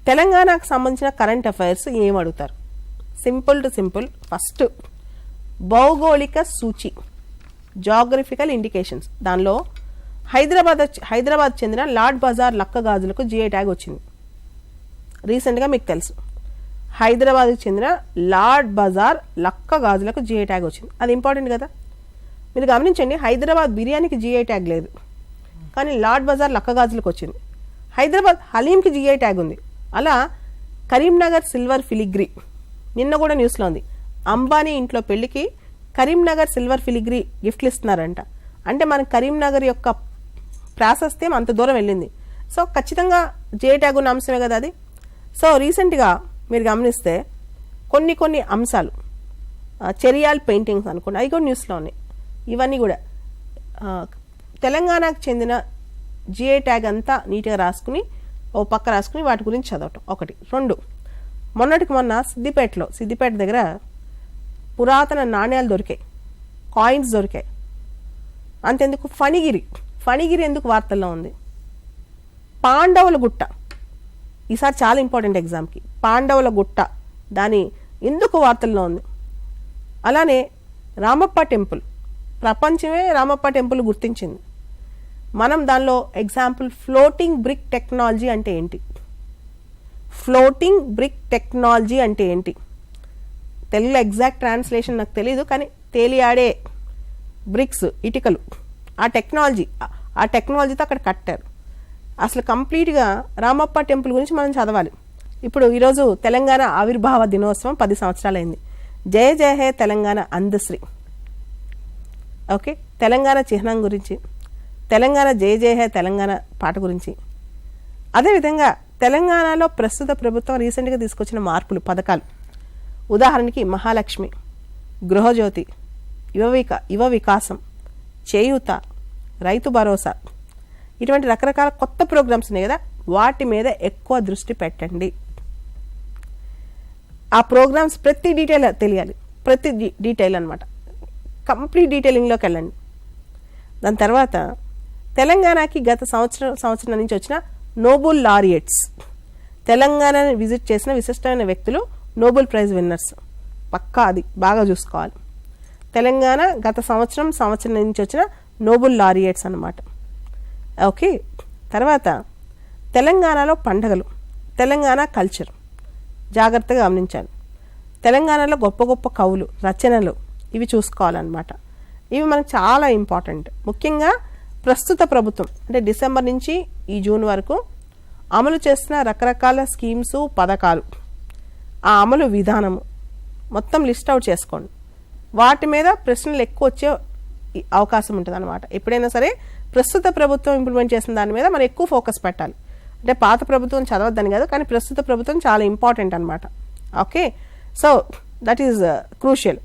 తెలంగాణకు సంబంధించిన current affairs ఏం అడుగుతారు? Simple to simple. ఫస్ట్ భౌగోళిక సూచి, జాగ్రఫికల్ ఇండికేషన్స్. దానిలో హైదరాబాద్ చెందిన లార్డ్ బజార్ లక్క గాజులకు జిఐ ట్యాగ్ వచ్చింది రీసెంట్గా. మీకు తెలుసు, హైదరాబాద్కి చెందిన లార్డ్ బజార్ లక్క గాజులకు జిఐ ట్యాగ్ వచ్చింది. అది ఇంపార్టెంట్ కదా. మీరు గమనించండి, హైదరాబాద్ బిర్యానీకి జిఐ ట్యాగ్ లేదు, కానీ లార్డ్ బజార్ లక్క గాజులకు వచ్చింది. హైదరాబాద్ హలీంకి జిఐ ట్యాగ్ ఉంది. అలా కరీంనగర్ సిల్వర్ ఫిలిగ్రీ, నిన్న కూడా న్యూస్లో ఉంది, అంబానీ ఇంట్లో పెళ్లికి కరీంనగర్ సిల్వర్ ఫిలిగ్రీ గిఫ్ట్లు ఇస్తున్నారంట. అంటే మన కరీంనగర్ యొక్క ప్రాశస్త్యం అంత దూరం వెళ్ళింది. సో ఖచ్చితంగా జిఐ ట్యాగ్ ఉన్న అంశమే కదా అది. సో రీసెంట్గా మీరు గమనిస్తే కొన్ని అంశాలు, చెరియాల్ పెయింటింగ్స్ అనుకోండి, అవి కూడా న్యూస్లో ఉన్నాయి. ఇవన్నీ కూడా తెలంగాణకు చెందిన జిఐ ట్యాగ్ అంతా నీట్గా రాసుకుని ఓ పక్క రాసుకుని వాటి గురించి చదవటం ఒకటి. రెండు, మొన్నటికి మొన్న సిద్దిపేట దగ్గర పురాతన నాణ్యాలు దొరికాయి, కాయిన్స్ దొరికాయి. అంతెందుకు ఫణిగిరి ఎందుకు వార్తల్లో ఉంది? పాండవుల గుట్ట, ఈసారి చాలా ఇంపార్టెంట్ ఎగ్జామ్కి. పాండవుల గుట్ట దాని ఎందుకు వార్తల్లో ఉంది? అలానే రామప్ప టెంపుల్, ప్రపంచమే రామప్ప టెంపుల్ గుర్తించింది. మనం దానిలో ఎగ్జాంపుల్ ఫ్లోటింగ్ బ్రిక్ టెక్నాలజీ అంటే ఏంటి? ఫ్లోటింగ్ బ్రిక్ టెక్నాలజీ అంటే ఏంటి? తెలుగులో ఎగ్జాక్ట్ ట్రాన్స్లేషన్ నాకు తెలియదు, కానీ తేలియాడే బ్రిక్స్, ఇటుకలు, ఆ టెక్నాలజీతో అక్కడ కట్టారు. అసలు కంప్లీట్గా రామప్ప టెంపుల్ గురించి మనం చదవాలి. ఇప్పుడు ఈరోజు తెలంగాణ ఆవిర్భావ దినోత్సవం 10 సంవత్సరాలైంది. జయ జయ హే తెలంగాణ అందశ్రీ. ఓకే, తెలంగాణ చిహ్నం గురించి, తెలంగాణ జయ జయ హే తెలంగాణ పాట గురించి. అదేవిధంగా తెలంగాణలో ప్రస్తుత ప్రభుత్వం రీసెంట్గా తీసుకొచ్చిన మార్పులు, పథకాలు, ఉదాహరణకి మహాలక్ష్మి, గృహజ్యోతి, యువ వికాసం, చేయూత, రైతు భరోసా, ఇటువంటి రకరకాల కొత్త ప్రోగ్రామ్స్ ఉన్నాయి కదా, వాటి మీద ఎక్కువ దృష్టి పెట్టండి. ఆ ప్రోగ్రామ్స్ ప్రతి డీటెయిల్ తెలియాలి, ప్రతి డీటెయిల్ అనమాట, కంప్లీట్ డీటెయిలింగ్లోకి వెళ్ళండి. దాని తర్వాత తెలంగాణకి గత సంవత్సరం నుంచి వచ్చిన నోబెల్ లారియట్స్, తెలంగాణని విజిట్ చేసిన విశిష్టమైన వ్యక్తులు, నోబెల్ ప్రైజ్ విన్నర్స్, పక్కా అది బాగా చూసుకోవాలి. తెలంగాణ గత సంవత్సరం నుంచి వచ్చిన నోబెల్ లారియట్స్ అన్నమాట. ఓకే, తర్వాత తెలంగాణలో పండగలు, తెలంగాణ కల్చర్ జాగ్రత్తగా గమనించాలి. తెలంగాణలో గొప్ప గొప్ప కవులు, రచనలు, ఇవి చూసుకోవాలన్నమాట. ఇవి మనకు చాలా ఇంపార్టెంట్. ముఖ్యంగా ప్రస్తుత ప్రభుత్వం అంటే డిసెంబర్ నుంచి ఈ జూన్ వరకు అమలు చేస్తున్న రకరకాల స్కీమ్స్, పథకాలు, ఆ అమలు విధానము మొత్తం లిస్ట్ అవుట్ చేసుకోండి. వాటి మీద ప్రశ్నలు ఎక్కువ వచ్చే అవకాశం ఉంటుంది అనమాట. ఎప్పుడైనా సరే ప్రస్తుత ప్రభుత్వం ఇంప్లిమెంట్ చేసిన దాని మీద మనం ఎక్కువ ఫోకస్ పెట్టాలి. అంటే పాత ప్రభుత్వం చదవద్దని కాదు, కానీ ప్రస్తుత ప్రభుత్వం చాలా ఇంపార్టెంట్ అనమాట. Okay, so that is crucial.